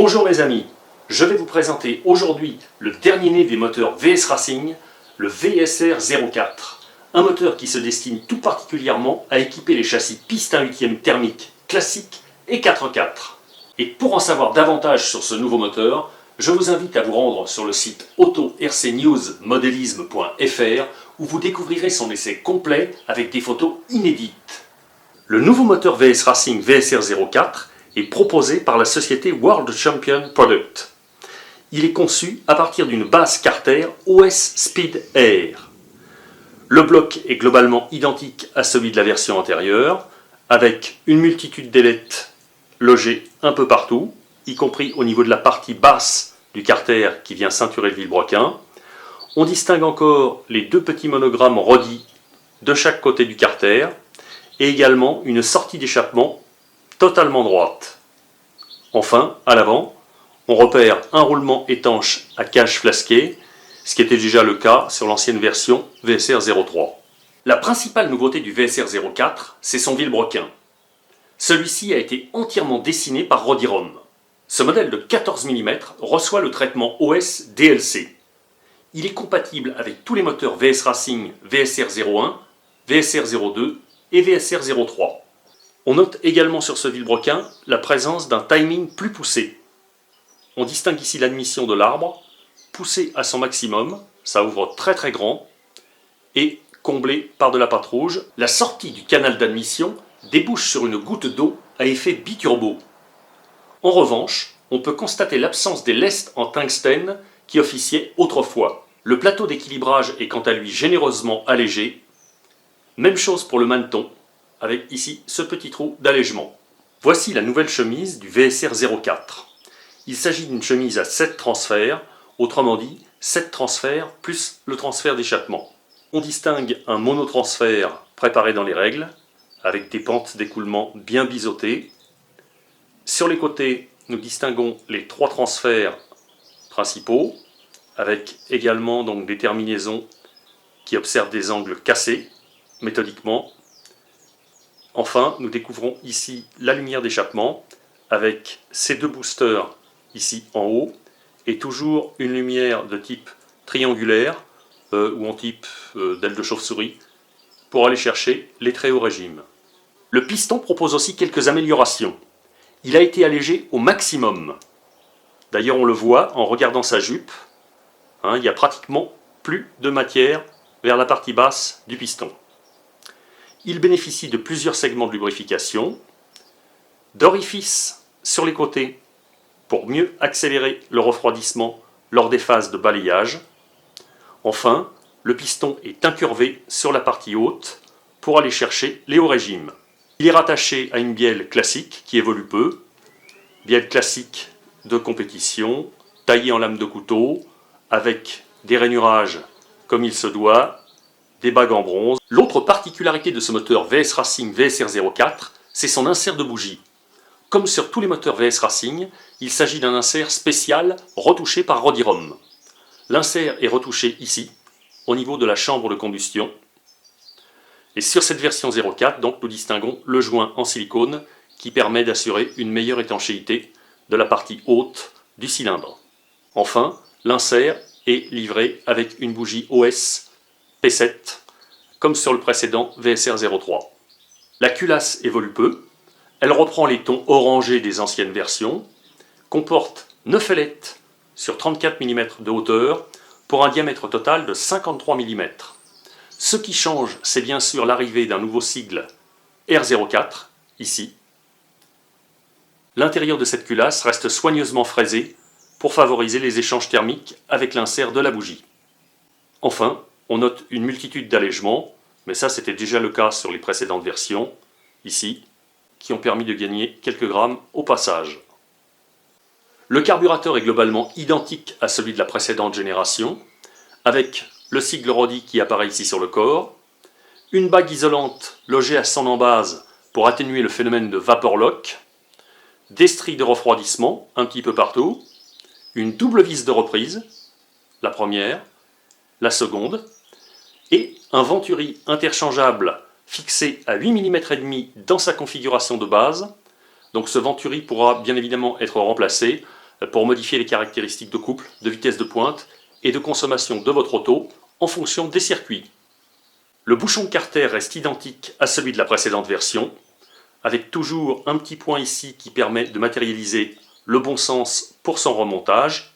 Bonjour mes amis, je vais vous présenter aujourd'hui le dernier né des moteurs VS Racing, le VSR 04. Un moteur qui se destine tout particulièrement à équiper les châssis piste 1/8 thermique classique et 4x4. Et pour en savoir davantage sur ce nouveau moteur, je vous invite à vous rendre sur le site auto-rcnewsmodelisme.fr où vous découvrirez son essai complet avec des photos inédites. Le nouveau moteur VS Racing VSR 04 est proposé par la société World Champion Product. Il est conçu à partir d'une base Carter OS Speed Air. Le bloc est globalement identique à celui de la version antérieure, avec une multitude d'ailettes logées un peu partout, y compris au niveau de la partie basse du Carter qui vient ceinturer le vilebrequin. On distingue encore les deux petits monogrammes Roddy de chaque côté du Carter, et également une sortie d'échappement totalement droite. Enfin, à l'avant, on repère un roulement étanche à cage flasquée, ce qui était déjà le cas sur l'ancienne version VSR 03. La principale nouveauté du VSR 04, c'est son vilebrequin. Celui-ci a été entièrement dessiné par Roddy-Rom. Ce modèle de 14 mm reçoit le traitement OS DLC. Il est compatible avec tous les moteurs VS Racing VSR 01, VSR 02 et VSR 03. On note également sur ce vilebrequin la présence d'un timing plus poussé. On distingue ici l'admission de l'arbre, poussé à son maximum, ça ouvre très grand, et comblé par de la pâte rouge. La sortie du canal d'admission débouche sur une goutte d'eau à effet biturbo. En revanche, on peut constater l'absence des lestes en tungstène qui officiaient autrefois. Le plateau d'équilibrage est quant à lui généreusement allégé. Même chose pour le maneton, avec ici ce petit trou d'allègement. Voici la nouvelle chemise du VSR 04. Il s'agit d'une chemise à 7 transferts, autrement dit 7 transferts plus le transfert d'échappement. On distingue un monotransfert préparé dans les règles, avec des pentes d'écoulement bien biseautées. Sur les côtés, nous distinguons les 3 transferts principaux, avec également donc des terminaisons qui observent des angles cassés, méthodiquement. Enfin, nous découvrons ici la lumière d'échappement avec ces deux boosters ici en haut et toujours une lumière de type triangulaire ou en type d'aile de chauve-souris pour aller chercher les très hauts régimes. Le piston propose aussi quelques améliorations. Il a été allégé au maximum. D'ailleurs, on le voit en regardant sa jupe. Il n'y a pratiquement plus de matière vers la partie basse du piston. Il bénéficie de plusieurs segments de lubrification, d'orifices sur les côtés pour mieux accélérer le refroidissement lors des phases de balayage. Enfin, le piston est incurvé sur la partie haute pour aller chercher les hauts régimes. Il est rattaché à une bielle classique qui évolue peu, bielle classique de compétition, taillée en lame de couteau, avec des rainurages comme il se doit, des bagues en bronze. L'autre particularité de ce moteur VS Racing VSR 04, c'est son insert de bougie. Comme sur tous les moteurs VS Racing, il s'agit d'un insert spécial retouché par Roddy-Rom. L'insert est retouché ici, au niveau de la chambre de combustion. Et sur cette version 04, donc, nous distinguons le joint en silicone qui permet d'assurer une meilleure étanchéité de la partie haute du cylindre. Enfin, l'insert est livré avec une bougie OS P7, comme sur le précédent VSR 03. La culasse évolue peu, elle reprend les tons orangés des anciennes versions, comporte 9 ailettes sur 34 mm de hauteur pour un diamètre total de 53 mm. Ce qui change, c'est bien sûr l'arrivée d'un nouveau sigle R04, ici. L'intérieur de cette culasse reste soigneusement fraisé pour favoriser les échanges thermiques avec l'insert de la bougie. Enfin, on note une multitude d'allègements, mais ça c'était déjà le cas sur les précédentes versions, ici, qui ont permis de gagner quelques grammes au passage. Le carburateur est globalement identique à celui de la précédente génération, avec le sigle Roddy qui apparaît ici sur le corps, une bague isolante logée à son embase pour atténuer le phénomène de vapor lock, des stries de refroidissement un petit peu partout, une double vis de reprise, la première, la seconde, et un venturi interchangeable fixé à 8 mm et demi dans sa configuration de base. Donc ce venturi pourra bien évidemment être remplacé pour modifier les caractéristiques de couple, de vitesse de pointe et de consommation de votre auto en fonction des circuits. Le bouchon de Carter reste identique à celui de la précédente version, avec toujours un petit point ici qui permet de matérialiser le bon sens pour son remontage,